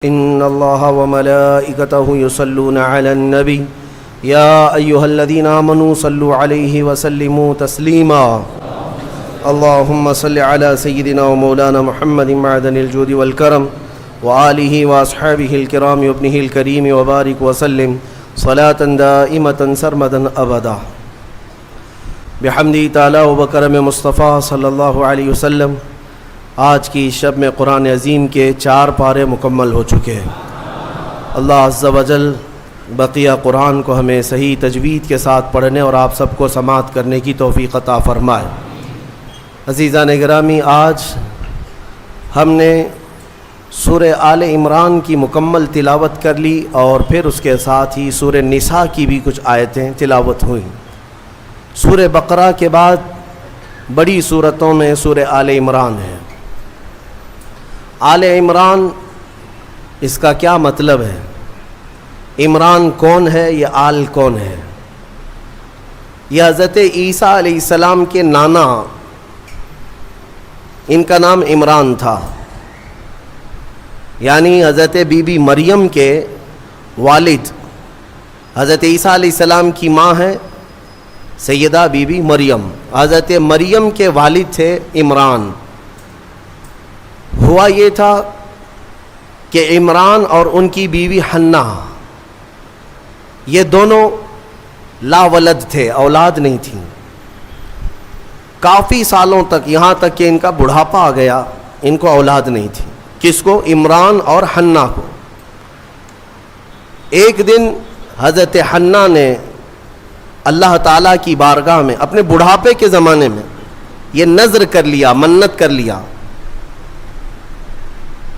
إن الله وملائكته يصلون على النبي يا أيها الذين آمنوا صلوا عليه وسلموا تسليما اللهم صل على سيدنا ومولانا محمد معدن الجود والكرم وآله وأصحابه الكرام وابنه الكريم وبارك وسلم صلاة دائمة سرمدا أبدا بحمد تعالی وبکرم مصطفیٰ صلی اللہ علیہ وسلم۔ آج کی شب میں قرآن عظیم کے 4 پارے مکمل ہو چکے ہیں۔ اللہ عز و جل بقیہ قرآن کو ہمیں صحیح تجوید کے ساتھ پڑھنے اور آپ سب کو سماعت کرنے کی توفیق عطا فرمائے۔ عزیزان گرامی، آج ہم نے سورہ آل عمران کی مکمل تلاوت کر لی اور پھر اس کے ساتھ ہی سورہ نساء کی بھی کچھ آیتیں تلاوت ہوئیں۔ سورہ بقرہ کے بعد بڑی سورتوں میں سورہ آل عمران ہے۔ آل عمران، اس کا کیا مطلب ہے؟ عمران کون ہے؟ یہ آل کون ہے؟ یہ حضرت عیسیٰ علیہ السلام کے نانا، ان کا نام عمران تھا، یعنی حضرت بی بی مریم کے والد۔ حضرت عیسیٰ علیہ السلام کی ماں ہے سیدہ بی بی مریم، حضرت مریم کے والد تھے عمران۔ ہوا یہ تھا کہ عمران اور ان کی بیوی حنہ، یہ دونوں لا ولد تھے، اولاد نہیں تھی کافی سالوں تک، یہاں تک کہ ان کا بڑھاپا آ گیا، ان کو اولاد نہیں تھی۔ کس کو؟ عمران اور حنہ کو۔ ایک دن حضرت حنہ نے اللہ تعالیٰ کی بارگاہ میں اپنے بڑھاپے کے زمانے میں یہ نذر کر لیا، منت کر لیا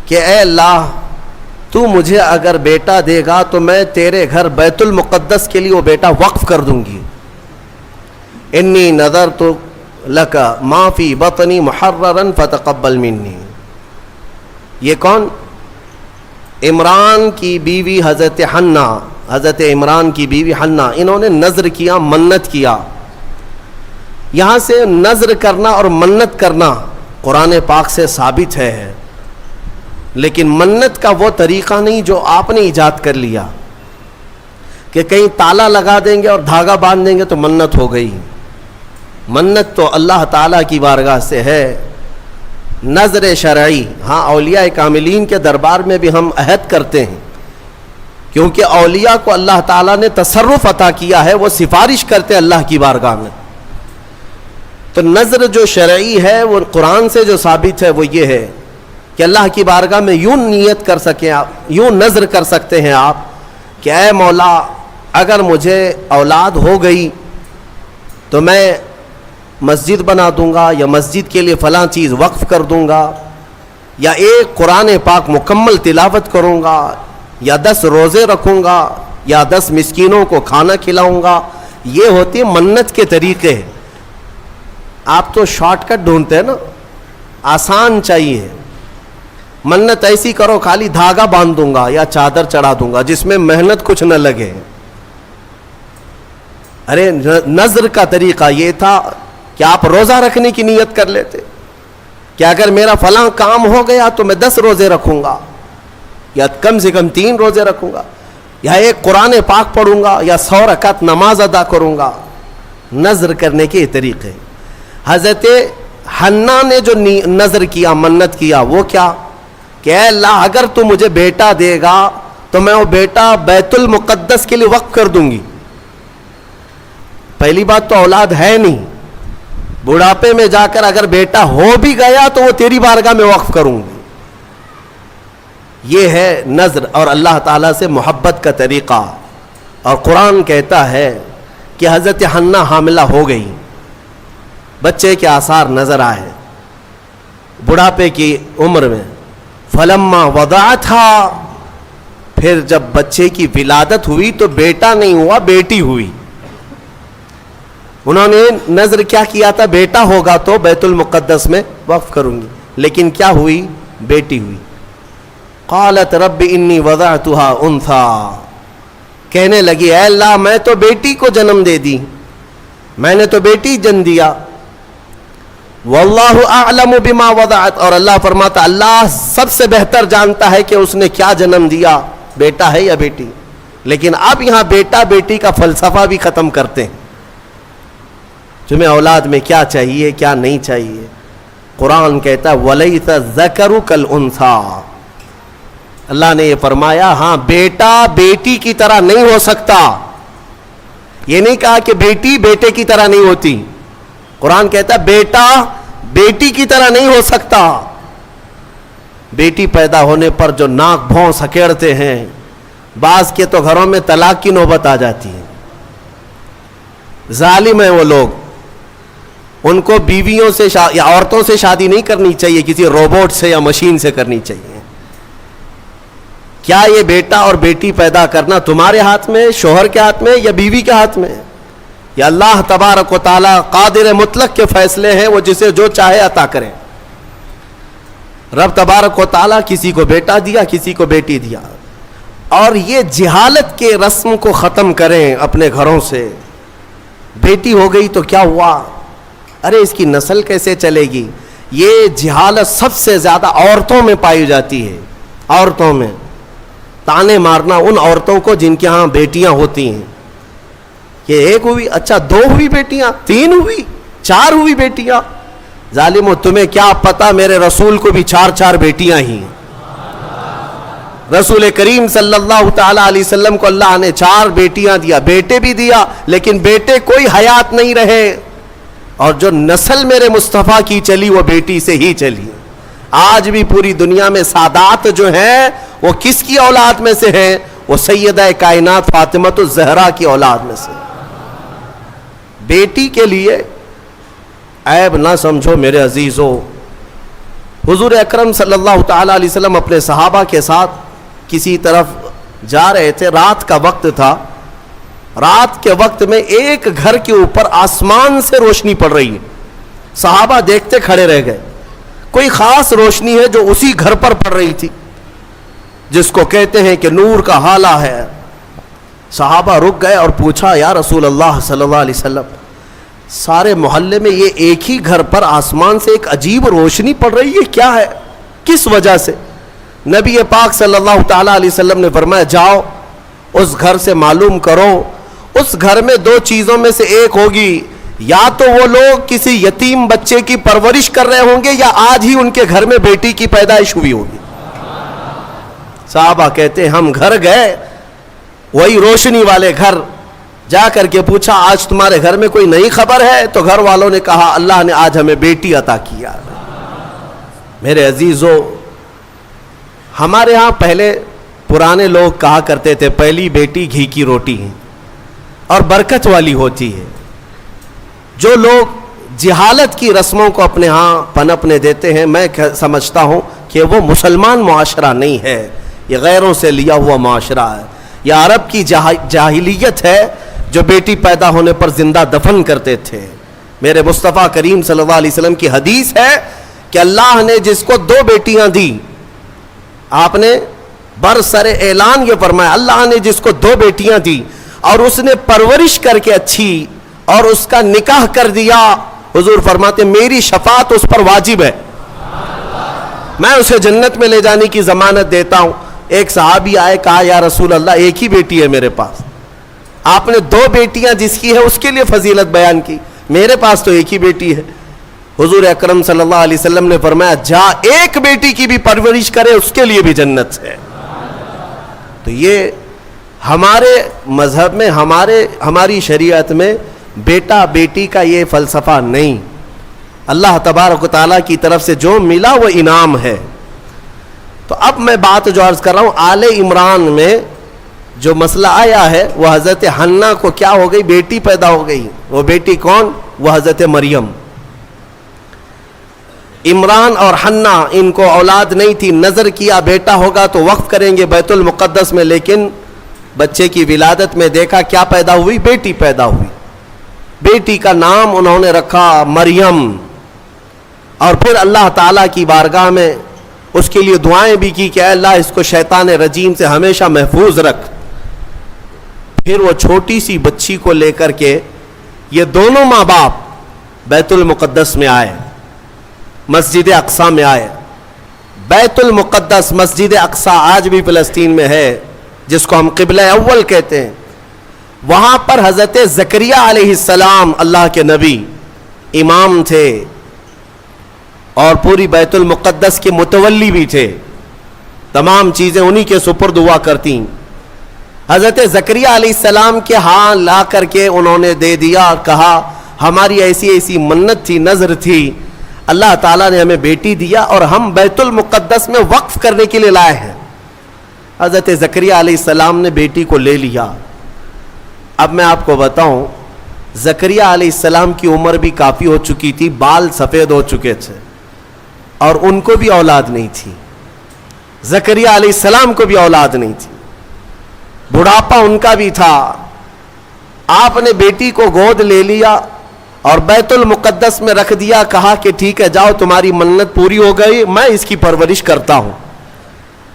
کہ اے اللہ، تو مجھے اگر بیٹا دے گا تو میں تیرے گھر بیت المقدس کے لیے وہ بیٹا وقف کر دوں گی۔ انی نذرت لک ما فی بطنی محررا فتقبل منی۔ یہ کون؟ عمران کی بیوی حضرت حنہ، حضرت عمران کی بیوی حنہ، انہوں نے نذر کیا، منت کیا۔ یہاں سے نذر کرنا اور منت کرنا قرآن پاک سے ثابت ہے، لیکن منت کا وہ طریقہ نہیں جو آپ نے ایجاد کر لیا کہ کہیں تالا لگا دیں گے اور دھاگا باندھ دیں گے تو منت ہو گئی۔ منت تو اللہ تعالیٰ کی بارگاہ سے ہے، نذر شرعی۔ ہاں، اولیاء کاملین کے دربار میں بھی ہم عہد کرتے ہیں، کیونکہ اولیاء کو اللہ تعالیٰ نے تصرف عطا کیا ہے، وہ سفارش کرتے ہیں اللہ کی بارگاہ میں۔ تو نذر جو شرعی ہے وہ قرآن سے جو ثابت ہے وہ یہ ہے کہ اللہ کی بارگاہ میں یوں نیت کر سکیں آپ، یوں نذر کر سکتے ہیں آپ کہ اے مولا، اگر مجھے اولاد ہو گئی تو میں مسجد بنا دوں گا، یا مسجد کے لیے فلاں چیز وقف کر دوں گا، یا ایک قرآن پاک مکمل تلاوت کروں گا، یا 10 روزے رکھوں گا، یا 10 مسکینوں کو کھانا کھلاؤں گا۔ یہ ہوتی ہے منت کے طریقے۔ آپ تو شارٹ کٹ ڈھونڈتے ہیں نا، آسان چاہیے۔ منت ایسی کرو، خالی دھاگا باندھ دوں گا یا چادر چڑھا دوں گا جس میں محنت کچھ نہ لگے۔ ارے نذر کا طریقہ یہ تھا کہ آپ روزہ رکھنے کی نیت کر لیتے کہ اگر میرا فلاں کام ہو گیا تو میں 10 روزے رکھوں گا، یا کم سے کم 3 روزے رکھوں گا، یا ایک قرآن پاک پڑھوں گا، یا 100 رکعت نماز ادا کروں گا۔ نذر کرنے کے طریقے۔ حضرت حنہ نے جو نذر کیا، منت کیا، وہ کیا کہ اے اللہ، اگر تو مجھے بیٹا دے گا تو میں وہ بیٹا بیت المقدس کے لیے وقف کر دوں گی۔ پہلی بات تو اولاد ہے نہیں، بڑھاپے میں جا کر اگر بیٹا ہو بھی گیا تو وہ تیری بارگاہ میں وقف کروں گی۔ یہ ہے نذر اور اللہ تعالیٰ سے محبت کا طریقہ۔ اور قرآن کہتا ہے کہ حضرت حنہ حاملہ ہو گئی، بچے کے آثار نظر آئے بڑھاپے کی عمر میں۔ فلما وضعتھا، پھر جب بچے کی ولادت ہوئی تو بیٹا نہیں ہوا، بیٹی ہوئی۔ انہوں نے نذر کیا کیا تھا؟ بیٹا ہوگا تو بیت المقدس میں وقف کروں گی، لیکن کیا ہوئی؟ بیٹی ہوئی۔ قالت رب انی وضعتها انثى، کہنے لگی اے اللہ، میں تو بیٹی کو جنم دے دی، میں نے تو بیٹی جن دیا۔ واللہ اعلم بما وضعت، اور اللہ فرماتا اللہ سب سے بہتر جانتا ہے کہ اس نے کیا جنم دیا، بیٹا ہے یا بیٹی. لیکن اب یہاں بیٹا بیٹی کا فلسفہ بھی ختم کرتے ہیں. تمہیں اولاد میں کیا چاہیے کیا نہیں چاہیے. قرآن کہتا ہے وَلَيْسَ الذَّكَرُ كَالْأُنثَىٰ، اللہ نے یہ فرمایا ہاں بیٹا بیٹی کی طرح نہیں ہو سکتا. یہ نہیں کہا کہ بیٹی بیٹے کی طرح نہیں ہوتی. قرآن کہتا ہے بیٹا بیٹی کی طرح نہیں ہو سکتا. بیٹی پیدا ہونے پر جو ناک بھون سکیڑتے ہیں، بعض کے تو گھروں میں طلاق کی نوبت آ جاتی ہے. ظالم ہیں وہ لوگ. ان کو بیویوں سے یا عورتوں سے شادی نہیں کرنی چاہیے، کسی روبوٹ سے یا مشین سے کرنی چاہیے. کیا یہ بیٹا اور بیٹی پیدا کرنا تمہارے ہاتھ میں، شوہر کے ہاتھ میں یا بیوی کے ہاتھ میں؟ یا اللہ تبارک و تعالی قادر مطلق کے فیصلے ہیں، وہ جسے جو چاہے عطا کرے. رب تبارک و تعالی کسی کو بیٹا دیا کسی کو بیٹی دیا. اور یہ جہالت کے رسم کو ختم کریں اپنے گھروں سے. بیٹی ہو گئی تو کیا ہوا، ارے اس کی نسل کیسے چلے گی. یہ جہالت سب سے زیادہ عورتوں میں پائی جاتی ہے. عورتوں میں تانے مارنا ان عورتوں کو جن کے ہاں بیٹیاں ہوتی ہیں. یہ ایک ہوئی، اچھا 2 ہوئی بیٹیاں، 3 ہوئی، 4 ہوئی بیٹیاں. ظالمو تمہیں کیا پتا میرے رسول کو بھی 4 بیٹیاں ہی ہیں. رسول کریم صلی اللہ تعالی علیہ وسلم کو اللہ نے 4 بیٹیاں دیا، بیٹے بھی دیا، لیکن بیٹے کوئی حیات نہیں رہے. اور جو نسل میرے مصطفیٰ کی چلی وہ بیٹی سے ہی چلی. آج بھی پوری دنیا میں سادات جو ہیں وہ کس کی اولاد میں سے ہیں؟ وہ سیدہ کائنات فاطمۃ الزہرا کی اولاد میں سے. بیٹی کے لیے عیب نہ سمجھو میرے عزیزو. حضور اکرم صلی اللہ تعالی علیہ وسلم اپنے صحابہ کے ساتھ کسی طرف جا رہے تھے. رات کا وقت تھا. رات کے وقت میں ایک گھر کے اوپر آسمان سے روشنی پڑ رہی ہے. صحابہ دیکھتے کھڑے رہ گئے. کوئی خاص روشنی ہے جو اسی گھر پر پڑ رہی تھی، جس کو کہتے ہیں کہ نور کا حالہ ہے. صحابہ رک گئے اور پوچھا یا رسول اللہ صلی اللہ علیہ وسلم، سارے محلے میں یہ ایک ہی گھر پر آسمان سے ایک عجیب روشنی پڑ رہی ہے، کیا ہے، کس وجہ سے؟ نبی پاک صلی اللہ تعالی علیہ وسلم نے فرمایا جاؤ اس گھر سے معلوم کرو. اس گھر میں 2 چیزوں میں سے ایک ہوگی، یا تو وہ لوگ کسی یتیم بچے کی پرورش کر رہے ہوں گے یا آج ہی ان کے گھر میں بیٹی کی پیدائش ہوئی ہوگی. صحابہ کہتے ہم گھر گئے، وہی روشنی والے گھر، جا کر کے پوچھا آج تمہارے گھر میں کوئی نئی خبر ہے؟ تو گھر والوں نے کہا اللہ نے آج ہمیں بیٹی عطا کیا. میرے عزیزو ہمارے ہاں پہلے پرانے لوگ کہا کرتے تھے پہلی بیٹی گھی کی روٹی ہے اور برکت والی ہوتی ہے. جو لوگ جہالت کی رسموں کو اپنے ہاں پنپنے دیتے ہیں، میں سمجھتا ہوں کہ وہ مسلمان معاشرہ نہیں ہے، یہ غیروں سے لیا ہوا معاشرہ ہے. یہ عرب کی جاہلیت ہے جو بیٹی پیدا ہونے پر زندہ دفن کرتے تھے. میرے مصطفیٰ کریم صلی اللہ علیہ وسلم کی حدیث ہے کہ اللہ نے جس کو 2 بیٹیاں دی، آپ نے برسر اعلان یہ فرمایا اللہ نے جس کو 2 بیٹیاں دی اور اس نے پرورش کر کے اچھی اور اس کا نکاح کر دیا، حضور فرماتے میری شفاعت اس پر واجب ہے، میں اسے جنت میں لے جانے کی ضمانت دیتا ہوں. ایک صحابی آئے کہا یا رسول اللہ ایک ہی بیٹی ہے میرے پاس. آپ نے 2 بیٹیاں جس کی ہے اس کے لیے فضیلت بیان کی، میرے پاس تو ایک ہی بیٹی ہے. حضور اکرم صلی اللہ علیہ وسلم نے فرمایا جا ایک بیٹی کی بھی پرورش کرے اس کے لیے بھی جنت ہے. تو یہ ہمارے مذہب میں ہماری شریعت میں بیٹا بیٹی کا یہ فلسفہ نہیں. اللہ تبارک و تعالیٰ کی طرف سے جو ملا وہ انعام ہے. تو اب میں بات جو عرض کر رہا ہوں آل عمران میں جو مسئلہ آیا ہے وہ حضرت حنہ کو کیا ہو گئی، بیٹی پیدا ہو گئی. وہ بیٹی کون؟ وہ حضرت مریم. عمران اور حنہ ان کو اولاد نہیں تھی، نظر کیا بیٹا ہوگا تو وقف کریں گے بیت المقدس میں، لیکن بچے کی ولادت میں دیکھا کیا پیدا ہوئی، بیٹی پیدا ہوئی. بیٹی کا نام انہوں نے رکھا مریم. اور پھر اللہ تعالیٰ کی بارگاہ میں اس کے لیے دعائیں بھی کی کہ اے اللہ اس کو شیطان رجیم سے ہمیشہ محفوظ رکھ. پھر وہ چھوٹی سی بچی کو لے کر کے یہ دونوں ماں باپ بیت المقدس میں آئے. مسجد اقصی میں آئے. بیت المقدس مسجد اقصی آج بھی فلسطین میں ہے, جس کو ہم قبلہ اول کہتے ہیں. وہاں پر حضرت زکریا علیہ السلام اللہ کے نبی امام تھے اور پوری بیت المقدس کے متولی بھی تھے. تمام چیزیں انہی کے سپرد ہوا کرتی. حضرت زکریا علیہ السلام کے ہاں لا کر کے انہوں نے دے دیا اور کہا ہماری ایسی ایسی منت تھی, نظر تھی, اللہ تعالیٰ نے ہمیں بیٹی دیا اور ہم بیت المقدس میں وقف کرنے کے لیے لائے ہیں. حضرت زکریا علیہ السلام نے بیٹی کو لے لیا. اب میں آپ کو بتاؤں, زکریا علیہ السلام کی عمر بھی کافی ہو چکی تھی, بال سفید ہو چکے تھے اور ان کو بھی اولاد نہیں تھی. زکریا علیہ السلام کو بھی اولاد نہیں تھی, بڑھاپا ان کا بھی تھا. آپ نے بیٹی کو گود لے لیا اور بیت المقدس میں رکھ دیا, کہا کہ ٹھیک ہے جاؤ تمہاری منت پوری ہو گئی, میں اس کی پرورش کرتا ہوں.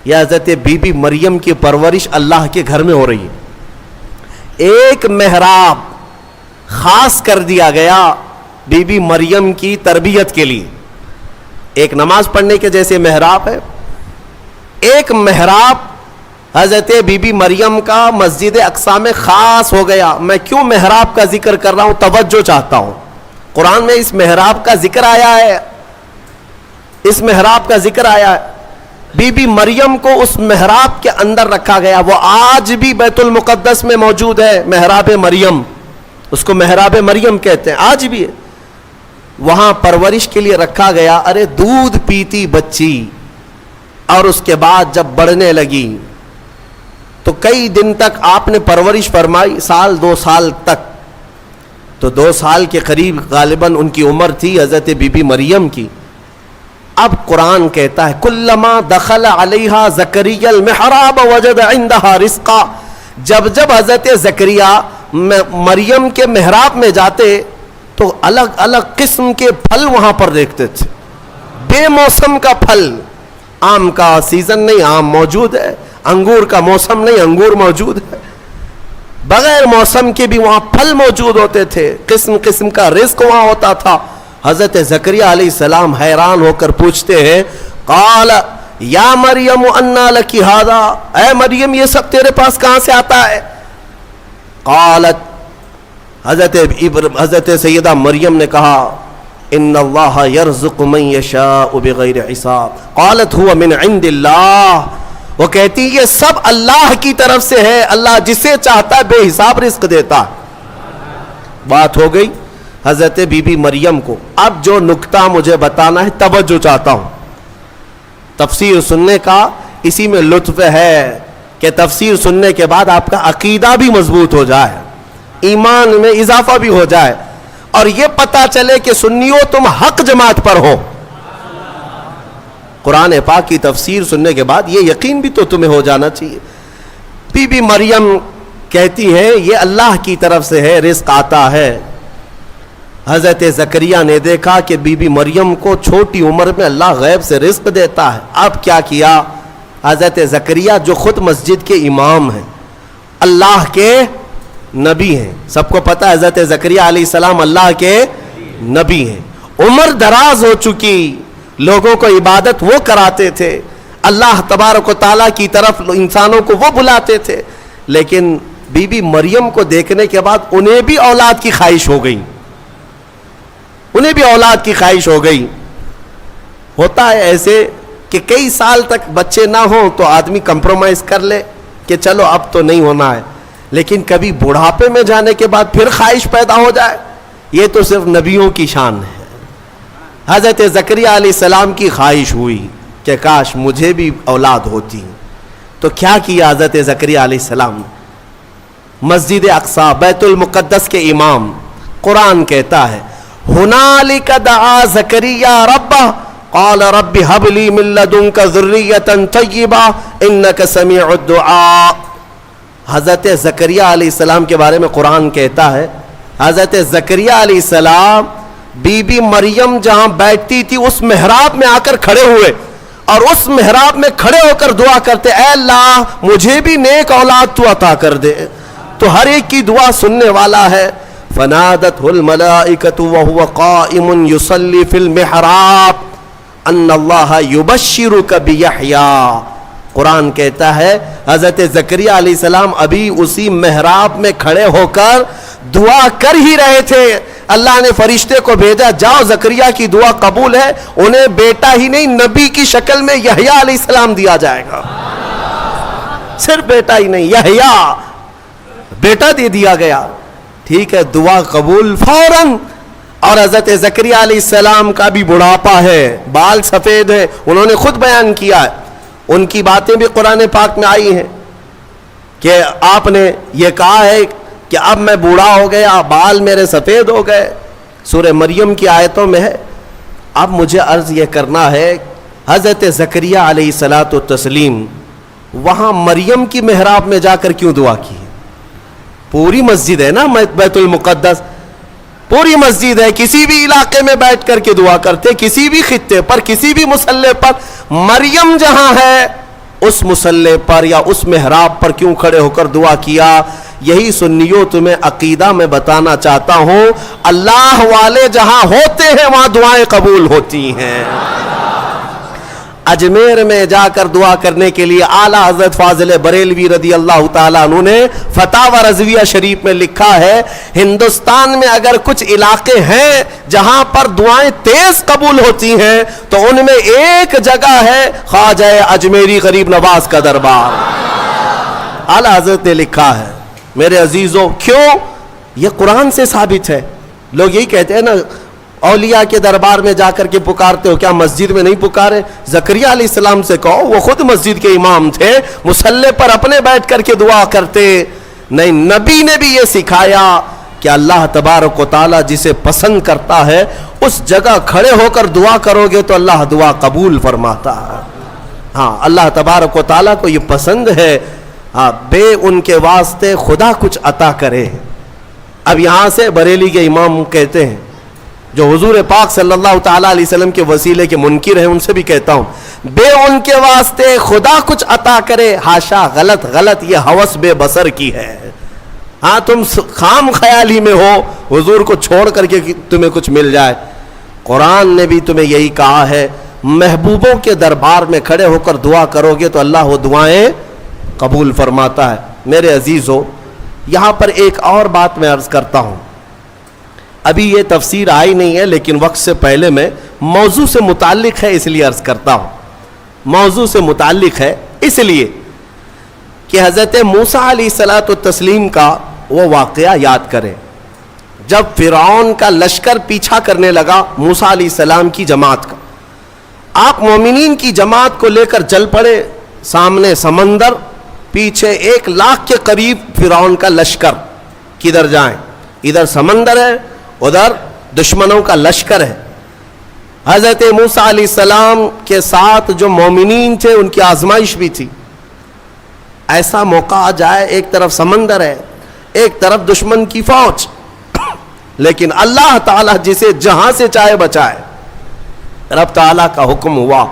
یہ حضرت بی بی مریم کی پرورش اللہ کے گھر میں ہو رہی ہے. ایک محراب خاص کر دیا گیا بی بی مریم کی تربیت کے لیے. ایک نماز پڑھنے کے جیسے محراب ہے, ایک محراب حضرت بی بی مریم کا مسجد اقصی میں خاص ہو گیا. میں کیوں محراب کا ذکر کر رہا ہوں, توجہ چاہتا ہوں. قرآن میں اس محراب کا ذکر آیا ہے, اس محراب کا ذکر آیا ہے. بی بی مریم کو اس محراب کے اندر رکھا گیا. وہ آج بھی بیت المقدس میں موجود ہے, محراب مریم, اس کو محراب مریم کہتے ہیں, آج بھی ہے. وہاں پرورش کے لیے رکھا گیا. ارے دودھ پیتی بچی, اور اس کے بعد جب بڑھنے لگی تو کئی دن تک آپ نے پرورش فرمائی, سال 2 سال تک. تو 2 سال کے قریب غالباً ان کی عمر تھی حضرت بی بی مریم کی. اب قرآن کہتا ہے کلما دخل علیہا زکریا المحراب وجد عندها رزقا. جب جب حضرت زکریا مریم کے محراب میں جاتے تو الگ الگ قسم کے پھل وہاں پر دیکھتے تھے. بے موسم کا پھل, آم کا سیزن نہیں, آم موجود ہے. انگور کا موسم نہیں, انگور موجود ہے. بغیر موسم کے بھی وہاں پھل موجود ہوتے تھے, قسم قسم کا رزق وہاں ہوتا تھا. حضرت زکریا علیہ السلام حیران ہو کر پوچھتے ہیں قال یا مریم انا لکی ھذا, اے مریم یہ سب تیرے پاس کہاں سے آتا ہے؟ قالت, حضرت سیدہ مریم نے کہا ان اللہ یرزق من یشاء بغیر حساب. قالت هو من عند اللہ, وہ کہتی یہ سب اللہ کی طرف سے ہے, اللہ جسے چاہتا ہے بے حساب رزق دیتا. بات ہو گئی حضرت بی بی مریم کو. اب جو نکتہ مجھے بتانا ہے توجہ چاہتا ہوں. تفسیر سننے کا اسی میں لطف ہے کہ تفسیر سننے کے بعد آپ کا عقیدہ بھی مضبوط ہو جائے, ایمان میں اضافہ بھی ہو جائے, اور یہ پتا چلے کہ سنیو تم حق جماعت پر ہو. قرآن پاک کی تفسیر سننے کے بعد یہ یقین بھی تو تمہیں ہو جانا چاہیے. بی بی مریم کہتی ہے یہ اللہ کی طرف سے ہے, رزق آتا ہے. حضرت زکریا نے دیکھا کہ بی بی مریم کو چھوٹی عمر میں اللہ غیب سے رزق دیتا ہے. اب کیا کیا حضرت زکریا جو خود مسجد کے امام ہیں, اللہ کے نبی ہیں, سب کو پتہ ہے حضرت زکریا علیہ السلام اللہ کے نبی ہیں, عمر دراز ہو چکی, لوگوں کو عبادت وہ کراتے تھے, اللہ تبارک و تعالیٰ کی طرف انسانوں کو وہ بلاتے تھے. لیکن بی بی مریم کو دیکھنے کے بعد انہیں بھی اولاد کی خواہش ہو گئی, انہیں بھی اولاد کی خواہش ہو گئی. ہوتا ہے ایسے کہ کئی سال تک بچے نہ ہوں تو آدمی کمپرومائز کر لے کہ چلو اب تو نہیں ہونا ہے, لیکن کبھی بڑھاپے میں جانے کے بعد پھر خواہش پیدا ہو جائے, یہ تو صرف نبیوں کی شان ہے. حضرت زکریا علیہ السلام کی خواہش ہوئی کہ کاش مجھے بھی اولاد ہوتی. تو کیا کیا حضرت زکریا علیہ السلام؟ مسجد اقصی بیت المقدس کے امام, قرآن کہتا ہے ہنالک دعا زکریا ربہ قال رب ہب لی من لدنک ذریۃ طیبہ انک سمیع الدعاء. حضرت زکریا علیہ السلام کے بارے میں قرآن کہتا ہے حضرت زکریا علیہ السلام بی بی مریم جہاں بیٹھتی تھی اس محراب میں آ کر کھڑے ہوئے, اور اس محراب میں کھڑے ہو کر دعا کرتے اے اللہ مجھے بھی نیک اولاد تو عطا کر دے, تو ہر ایک کی دعا سننے والا ہے. فنادته الملائکۃ وهو قائم یصلی فی المحراب, ان اللہ یبشرک بیحییٰ. قرآن کہتا ہے حضرت زکریا علیہ السلام ابھی اسی محراب میں کھڑے ہو کر دعا کر ہی رہے تھے. اللہ نے فرشتے کو بھیجا, جاؤ زکریا کی دعا قبول ہے, انہیں بیٹا ہی نہیں نبی کی شکل میں یحییٰ علیہ السلام دیا جائے گا. صرف بیٹا ہی نہیں, یحییٰ بیٹا دے دیا گیا. ٹھیک ہے, دعا قبول فوراً. اور حضرت زکریا علیہ السلام کا بھی بڑھاپا ہے, بال سفید ہے, انہوں نے خود بیان کیا ہے. ان کی باتیں بھی قرآن پاک میں آئی ہیں کہ آپ نے یہ کہا ہے کہ اب میں بوڑھا ہو گیا, بال میرے سفید ہو گئے. سورہ مریم کی آیتوں میں ہے. اب مجھے عرض یہ کرنا ہے, حضرت زکریا علیہ الصلاۃ والتسلیم وہاں مریم کی محراب میں جا کر کیوں دعا کی؟ پوری مسجد ہے نا بیت المقدس, پوری مسجد ہے, کسی بھی علاقے میں بیٹھ کر کے دعا کرتے, کسی بھی خطے پر, کسی بھی مصلی پر. مریم جہاں ہے اس مصلی پر یا اس محراب پر کیوں کھڑے ہو کر دعا کیا؟ یہی سنیوں تمہیں عقیدہ میں بتانا چاہتا ہوں, اللہ والے جہاں ہوتے ہیں وہاں دعائیں قبول ہوتی ہیں. اجمیر میں جا کر دعا کرنے کے لیے اعلیٰ حضرت فاضل بریلوی رضی اللہ تعالیٰ عنہ نے فتاوی رضویہ شریف میں لکھا ہے, ہندوستان میں اگر کچھ علاقے ہیں جہاں پر دعائیں تیز قبول ہوتی ہیں تو ان میں ایک جگہ ہے خواجہ اجمیری غریب نواز کا دربار. اعلیٰ حضرت نے لکھا ہے. میرے عزیزوں, کیوں؟ یہ قرآن سے ثابت ہے. لوگ یہی کہتے ہیں نا اولیاء کے دربار میں جا کر کے پکارتے ہو, کیا مسجد میں نہیں پکارے؟ زکریا علیہ السلام سے کہو, وہ خود مسجد کے امام تھے, مصلی پر اپنے بیٹھ کر کے دعا کرتے. نہیں, نبی نے بھی یہ سکھایا کہ اللہ تبارک و تعالیٰ جسے پسند کرتا ہے اس جگہ کھڑے ہو کر دعا کرو گے تو اللہ دعا قبول فرماتا ہے. ہاں, اللہ تبارک و تعالیٰ کو یہ پسند ہے ہاں بے ان کے واسطے خدا کچھ عطا کرے. اب یہاں سے بریلی کے امام کہتے ہیں جو حضور پاک صلی اللہ تعالیٰ علیہ وسلم کے وسیلے کے منکر ہیں, ان سے بھی کہتا ہوں بے ان کے واسطے خدا کچھ عطا کرے. ہاشا, غلط, یہ ہوس بے بصر کی ہے. ہاں, تم خام خیالی میں ہو حضور کو چھوڑ کر کے تمہیں کچھ مل جائے. قرآن نے بھی تمہیں یہی کہا ہے, محبوبوں کے دربار میں کھڑے ہو کر دعا کرو گے تو اللہ وہ دعائیں قبول فرماتا ہے. میرے عزیزو, یہاں پر ایک اور بات میں عرض کرتا ہوں. ابھی یہ تفسیر آئی نہیں ہے لیکن وقت سے پہلے میں موضوع سے متعلق ہے اس لیے عرض کرتا ہوں. موضوع سے متعلق ہے اس لیے کہ حضرت موسیٰ علیہ الصلاۃ والتسلیم کا وہ واقعہ یاد کریں جب فرعون کا لشکر پیچھا کرنے لگا موسیٰ علیہ السلام کی جماعت کا. آپ مومنین کی جماعت کو لے کر چل پڑے, سامنے سمندر, پیچھے 100,000 کے قریب فرعون کا لشکر. کدھر جائیں؟ ادھر سمندر ہے, ادھر دشمنوں کا لشکر ہے. حضرت موسیٰ علیہ السلام کے ساتھ جو مومنین تھے ان کی آزمائش بھی تھی. ایسا موقع آ جائے, ایک طرف سمندر ہے, ایک طرف دشمن کی فوج, لیکن اللہ تعالیٰ جسے جہاں سے چاہے بچائے. رب تعالیٰ کا حکم ہوا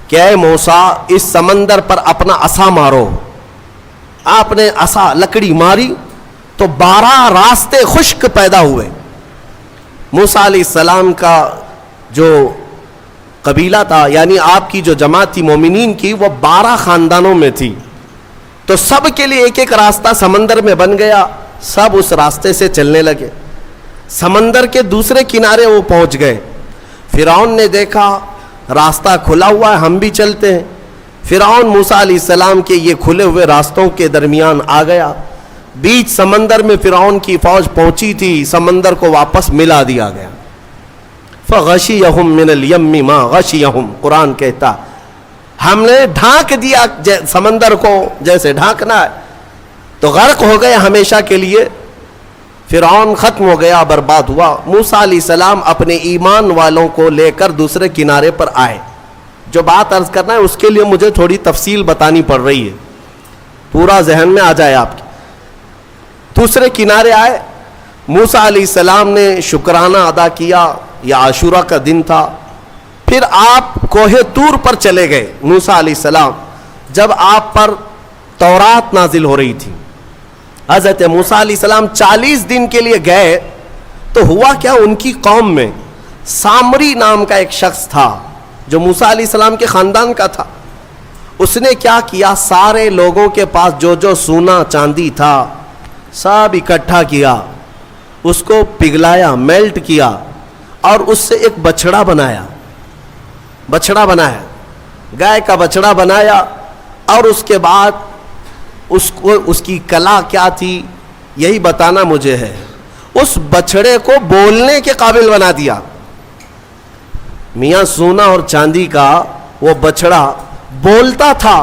کہ اے موسیٰ اس سمندر پر اپنا عصا مارو. آپ نے عصا لکڑی ماری تو 12 راستے خشک پیدا ہوئے. موسیٰ علیہ السلام کا جو قبیلہ تھا, یعنی آپ کی جو جماعت تھی مومنین کی, وہ 12 خاندانوں میں تھی, تو سب کے لیے ایک ایک راستہ سمندر میں بن گیا. سب اس راستے سے چلنے لگے. سمندر کے دوسرے کنارے وہ پہنچ گئے. فرعون نے دیکھا راستہ کھلا ہوا ہے, ہم بھی چلتے ہیں. فرعون موسیٰ علیہ السلام کے یہ کھلے ہوئے راستوں کے درمیان آ گیا. بیچ سمندر میں فرعون کی فوج پہنچی تھی, سمندر کو واپس ملا دیا گیا. فغشیہم من الیم ما غشیہم, قرآن کہتا ہم نے ڈھانک دیا سمندر کو جیسے ڈھانکنا ہے, تو غرق ہو گئے ہمیشہ کے لیے. فرعون ختم ہو گیا, برباد ہوا. موسیٰ علیہ السلام اپنے ایمان والوں کو لے کر دوسرے کنارے پر آئے. جو بات عرض کرنا ہے اس کے لیے مجھے تھوڑی تفصیل بتانی پڑ رہی ہے, پورا ذہن میں آ جائے آپ کے. دوسرے کنارے آئے, موسیٰ علیہ السلام نے شکرانہ ادا کیا, یہ عاشورہ کا دن تھا. پھر آپ کوہ طور پر چلے گئے موسیٰ علیہ السلام, جب آپ پر تورات نازل ہو رہی تھی. حضرت موسیٰ علیہ السلام 40 دن کے لیے گئے تو ہوا کیا, ان کی قوم میں سامری نام کا ایک شخص تھا جو موسیٰ علیہ السلام کے خاندان کا تھا. اس نے کیا کیا, سارے لوگوں کے پاس جو جو سونا چاندی تھا سب اکٹھا کیا, اس کو پگھلایا, میلٹ کیا, اور اس سے ایک بچڑا بنایا, گائے کا بچڑا بنایا. اور اس کے بعد اس کی کلا کیا تھی یہی بتانا مجھے ہے. اس بچڑے کو بولنے کے قابل بنا دیا. میاں سونا اور چاندی کا وہ بچڑا بولتا تھا.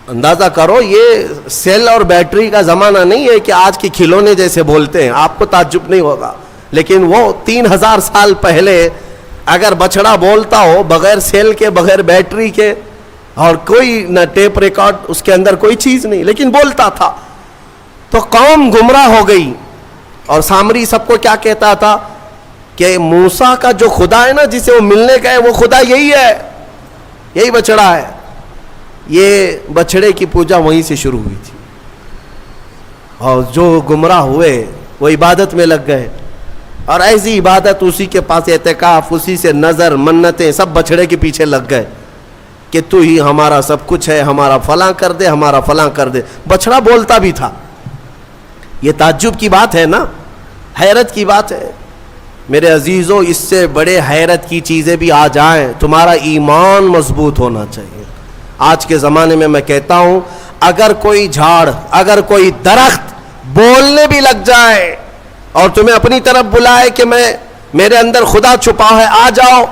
اندازہ کرو, یہ سیل اور بیٹری کا زمانہ نہیں ہے کہ آج کے کھلونے جیسے بولتے ہیں, آپ کو تعجب نہیں ہوگا. لیکن وہ 3000 سال پہلے اگر بچڑا بولتا ہو بغیر سیل کے, بغیر بیٹری کے, اور کوئی نہ ٹیپ ریکارڈ, اس کے اندر کوئی چیز نہیں, لیکن بولتا تھا, تو قوم گمراہ ہو گئی. اور سامری سب کو کیا کہتا تھا کہ موسیٰ کا جو خدا ہے نا, جسے وہ ملنے گئے, وہ خدا یہی ہے, یہی بچڑا ہے. یہ بچڑے کی پوجا وہیں سے شروع ہوئی تھی. اور جو گمراہ ہوئے وہ عبادت میں لگ گئے, اور ایسی عبادت, اسی کے پاس اعتکاف, اسی سے نظر, منتیں, سب بچڑے کے پیچھے لگ گئے کہ تو ہی ہمارا سب کچھ ہے, ہمارا فلاں کر دے, ہمارا فلاں کر دے. بچڑا بولتا بھی تھا. یہ تعجب کی بات ہے نا, حیرت کی بات ہے. میرے عزیزوں, اس سے بڑے حیرت کی چیزیں بھی آ جائیں, تمہارا ایمان مضبوط ہونا چاہیے. آج کے زمانے میں کہتا ہوں, اگر کوئی جھاڑ, اگر کوئی درخت بولنے بھی لگ جائے اور تمہیں اپنی طرف بلائے کہ میرے اندر خدا چھپا ہے, آ جاؤ,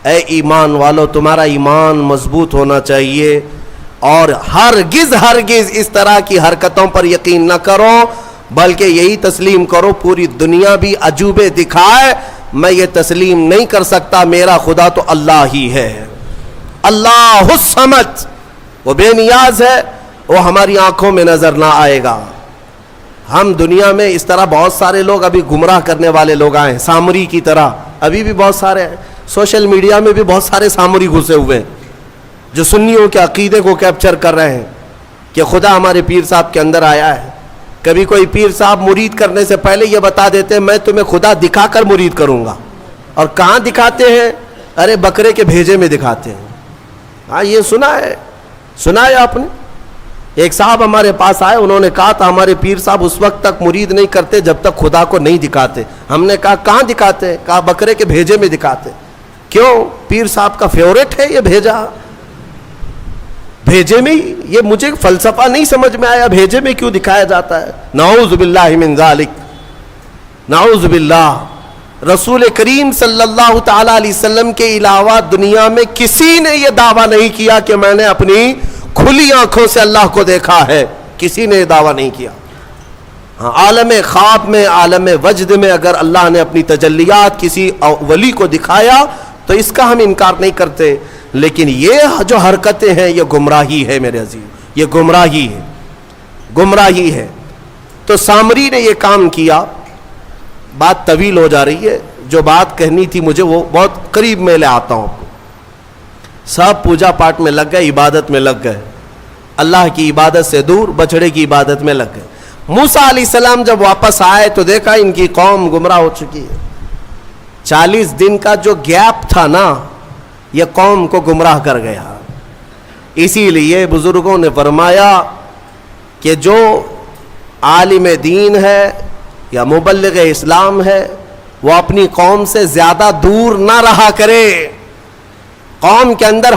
اے ایمان والو, تمہارا ایمان مضبوط ہونا چاہیے. اور ہرگز اس طرح کی حرکتوں پر یقین نہ کرو, بلکہ یہی تسلیم کرو, پوری دنیا بھی عجوبے دکھائے, میں یہ تسلیم نہیں کر سکتا, میرا خدا تو اللہ ہی ہے. اللہ الصمد, وہ بے نیاز ہے, وہ ہماری آنکھوں میں نظر نہ آئے گا. ہم دنیا میں اس طرح بہت سارے لوگ ابھی گمراہ کرنے والے لوگ آئے ہیں, سامری کی طرح ابھی بھی بہت سارے ہیں. سوشل میڈیا میں بھی بہت سارے سامری گھسے ہوئے ہیں جو سنیوں کے عقیدے کو کیپچر کر رہے ہیں کہ خدا ہمارے پیر صاحب کے اندر آیا ہے. کبھی کوئی پیر صاحب مرید کرنے سے پہلے یہ بتا دیتے ہیں میں تمہیں خدا دکھا کر مرید کروں گا. اور کہاں دکھاتے ہیں؟ ارے بکرے کے بھیجے میں دکھاتے ہیں. ہاں, یہ سنا ہے آپ نے. ایک صاحب ہمارے پاس آئے, انہوں نے کہا تھا ہمارے پیر صاحب اس وقت تک مرید نہیں کرتے جب تک خدا کو نہیں دکھاتے. ہم نے کہا کہاں دکھاتے؟ کہا بکرے کے بھیجے میں دکھاتے. کیوں؟ پیر صاحب کا فیورٹ ہے یہ بھیجا, بھیجے میں. یہ مجھے فلسفہ نہیں سمجھ میں آیا, بھیجے میں کیوں دکھایا جاتا ہے؟ نعوذ باللہ من ذالک, نعوذ باللہ. رسول کریم صلی اللہ تعالی علیہ وسلم کے علاوہ دنیا میں کسی نے یہ دعویٰ نہیں کیا کہ میں نے اپنی کھلی آنکھوں سے اللہ کو دیکھا ہے. کسی نے یہ دعویٰ نہیں کیا. ہاں, عالم خواب میں, عالم وجد میں اگر اللہ نے اپنی تجلیات کسی ولی کو دکھایا تو اس کا ہم انکار نہیں کرتے. لیکن یہ جو حرکتیں ہیں یہ گمراہی ہے میرے عزیز, یہ گمراہی ہے. تو سامری نے یہ کام کیا. بات طویل ہو جا رہی ہے, جو بات کہنی تھی مجھے وہ بہت قریب میں لے آتا ہوں. سب پوجا پاٹ میں لگ گئے, عبادت میں لگ گئے, اللہ کی عبادت سے دور بچڑے کی عبادت میں لگ گئے. موسیٰ علیہ السلام جب واپس آئے تو دیکھا ان کی قوم گمراہ ہو چکی ہے. 40 دن کا جو گیپ تھا نا, یہ قوم کو گمراہ کر گیا. اسی لیے بزرگوں نے فرمایا کہ جو عالم دین ہے یا مبلغ اسلام ہے وہ اپنی قوم سے زیادہ دور نہ رہا کرے. قوم کے اندر